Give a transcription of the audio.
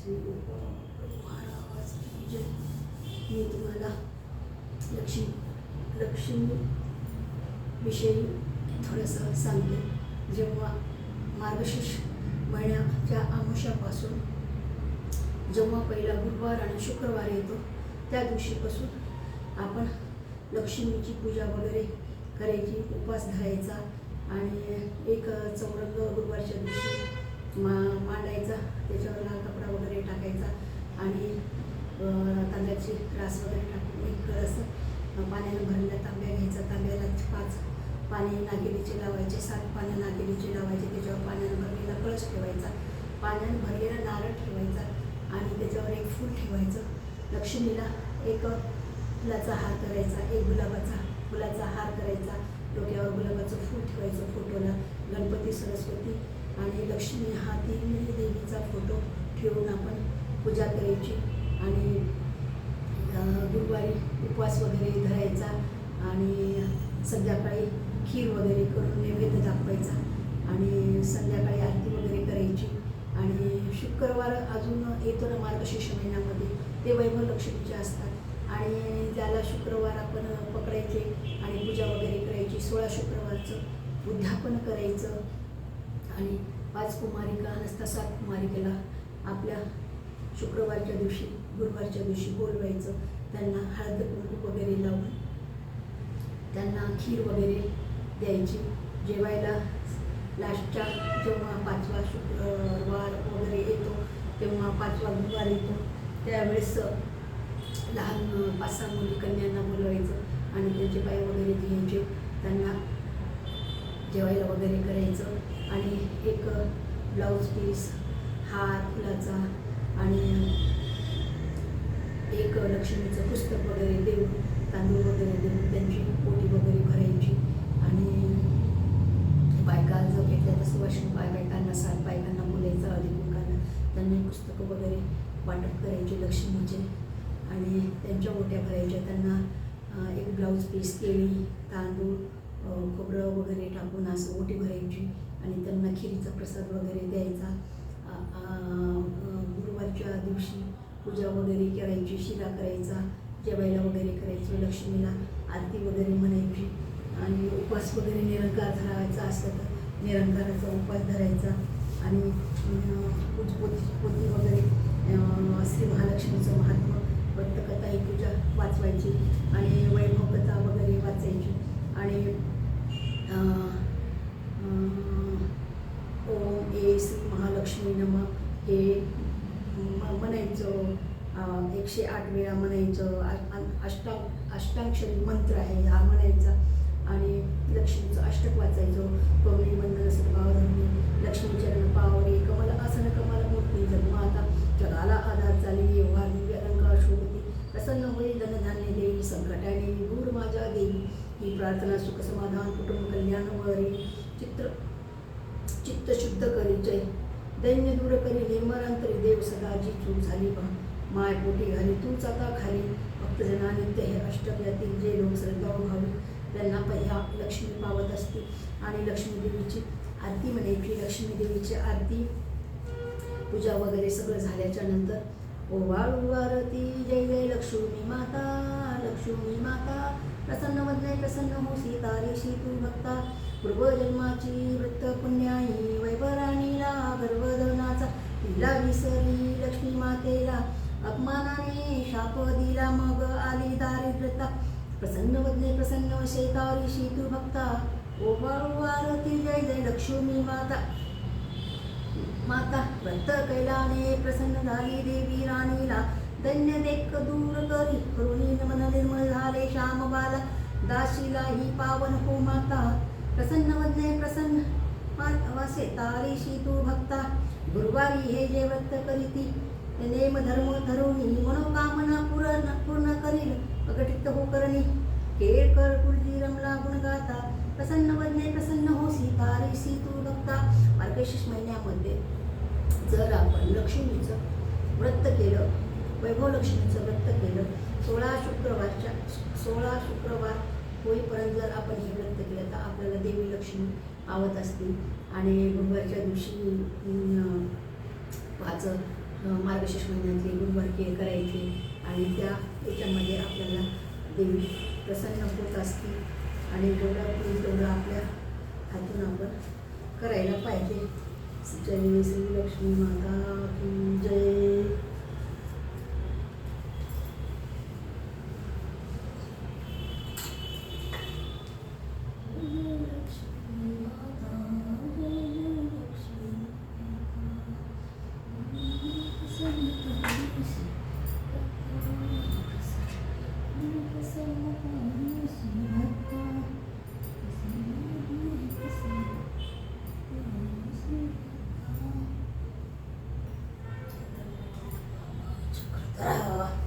श्री महाराज की जय. मी तुम्हाला लक्ष्मी विषयी थोडंसं सांगते. जेव्हा मार्गशीर्ष महिन्याच्या अमावस्यापासून जेव्हा पहिला गुरुवार आणि शुक्रवार येतो त्या दिवशीपासून आपण लक्ष्मीची पूजा वगैरे करायची, उपवास धरायचा आणि एक चौरंग गुरुवारच्या दिवशी मांडायचा, त्याच्यावर लाल कपडा वगैरे टाकायचा आणि तांब्याची रास वगैरे टाकून एक असं पाण्यानं भरलेल्या तांब्या घ्यायचा. तांब्याला 5 पाणी नागेलीचे लावायचे, 7 पानं नागेलीचे लावायचे. त्याच्यावर पाण्यानं भरलेला कळस ठेवायचा, पाण्यानं भरलेला नारळ ठेवायचा आणि त्याच्यावर एक फूल ठेवायचं. लक्ष्मीला एक फुलाचा हार करायचा, एक फुलाचा हार करायचा, डोक्यावर गुलाबाचं फूल ठेवायचं. फोटोला गणपती, सरस्वती आणि लक्ष्मी हा तिन्ही देवीचा फोटो ठेवून आपण पूजा करायची आणि गुरुवारी उपवास वगैरे धरायचा आणि संध्याकाळी खीर वगैरे करून नैवेद्य दाखवायचा आणि संध्याकाळी आरती वगैरे करायची. आणि शुक्रवार अजून येतो ना मार्गशीर्ष महिन्यामध्ये, ते वैभव लक्ष्मीचे असतात आणि त्याला शुक्रवार आपण पकडायचे आणि पूजा वगैरे करायची. 16 शुक्रवारचं उद्यापन करायचं आणि 5 कुमारिका नसता 7 कुमारिकेला आपल्या शुक्रवारच्या दिवशी, गुरुवारच्या दिवशी बोलवायचं. त्यांना हळद कुंकू वगैरे लावून त्यांना खीर वगैरे द्यायची. जेवायला लास्टच्या जेव्हा 5वा शुक्रवार वगैरे येतो, तेव्हा 5वा गुरुवार येतो, त्यावेळेस लहान 5-6 मुली कन्यांना बोलवायचं आणि त्यांचे पाय वगैरे घ्यायचे, त्यांना जेवायला वगैरे करायचं आणि एक ब्लाऊज पीस, हार फुलाचा आणि एक लक्ष्मीचं पुस्तक वगैरे देऊन, तांदूळ वगैरे देऊन त्यांची पोटी वगैरे भरायची. आणि बायका जर घेतल्या तर सुवासिनी बायकांना 7 बायकांना बोलायचं, हळदी कुंकांना त्यांनी पुस्तकं वगैरे वाटप करायचे लक्ष्मीचे आणि त्यांच्या ओट्या भरायच्या. त्यांना एक ब्लाऊज पीस, केळी, तांदूळ, खोबरं वगैरे टाकून असं ओटी भरायची आणि त्यांना खिरीचा प्रसाद वगैरे द्यायचा. गुरुवारच्या दिवशी पूजा वगैरे करायची, शिरा करायचा, जेवायला वगैरे करायचं, लक्ष्मीला आरती वगैरे म्हणायची आणि उपवास वगैरे निरंकार धरायचा असतं तर निरंकाराचा उपवास धरायचा आणि पोथी वगैरे श्री महालक्ष्मीचं महात्म्य, व्रतकथा ही पूजा वाचवायची आणि वैभवकथा वगैरे वाचायची आणि ओम ए श्री महालक्ष्मी नमः हे म्हणायचं. 108 वेळा म्हणायचं. अष्टाक्षरी मंत्र आहे हा म्हणायचा आणि लक्ष्मीचं अष्टक वाचायचं. कमली वंदन सद्भाव धर्मी, लक्ष्मी चरण पावरे, कमल आसन कमल मूर्ती, जन्माता जगाला आधार चाली, व्यवहार दिव्य अलंकार शोभती, प्रसन्न होई धनधान्य देवी, संकटाने दूर माझ्या देवी, ही प्रार्थना सुख समाधान कुटुंब कल्याण वरी, चित्त शुद्ध करी, जय दैन्य दूर करी, निर्मरांतरी देव सदा जी चूक झाली माय पोटी घाली, तूच आता खाली, भक्तजना नित्य हे अष्टक यातील जे लोक श्रद्धाळू भावी त्यांना ह्या लक्ष्मी पावत असते आणि लक्ष्मी देवीची आरती म्हणायची. लक्ष्मी देवीची आरती पूजा वगैरे सगळं झाल्याच्या नंतर ओवाळू आरती, जय जय लक्ष्मी माता, लक्ष्मी माता, प्रसन्न वदने प्रसन्न हो सीतारीशी तू भक्ता, पूर्वजन्माची वृत्त पुण्याई, वैभराणीला गर्भधनाचा तिला विसरली, लक्ष्मी मातेला अपमानाने शाप दिला, मग आली दारिद्रता, प्रसन्न वदने प्रसन्न शेतारीशी तू भक्ता, ओवाळू आरती, जय जय लक्ष्मी माता. व्रत कैलाने प्रसन्न झाली देवी राणीला, दैन्य देख दूर करी, करुणी मन निर्मळ झाले श्याम बाला, दाशीला ही पावन हो माता, प्रसन्न वदने प्रसन्न वासे तारीशी तू भक्ता, गुरुवारी हे जे व्रत करीती, नेम धर्म धरुणी, मनोकामना पूर्ण करील, अघटित हो करणी, केळकर कुलजी रमला गुण गाता, प्रसन्न वदने प्रसन्न हो सीतारीशी तू भक्ता. मार्गशीर्ष महिन्यामध्ये जर आपण लक्ष्मीचं व्रत केलं, वैभव लक्ष्मीचं व्रत केलं, 16 शुक्रवार होईपर्यंत जर आपण हे व्रत केलं तर आपल्याला देवी लक्ष्मी आवत असते आणि गुरुवारच्या दिवशी 5 मार्गशीर्ष महिन्यातले गुरुवार करायचे आणि त्या याच्यामध्ये आपल्याला देवी प्रसन्न होत असते आणि जेवढं होईल तेवढं आपल्या हातून आपण करायला पाहिजे. जय श्री लक्ष्मी माता की जय. Ah.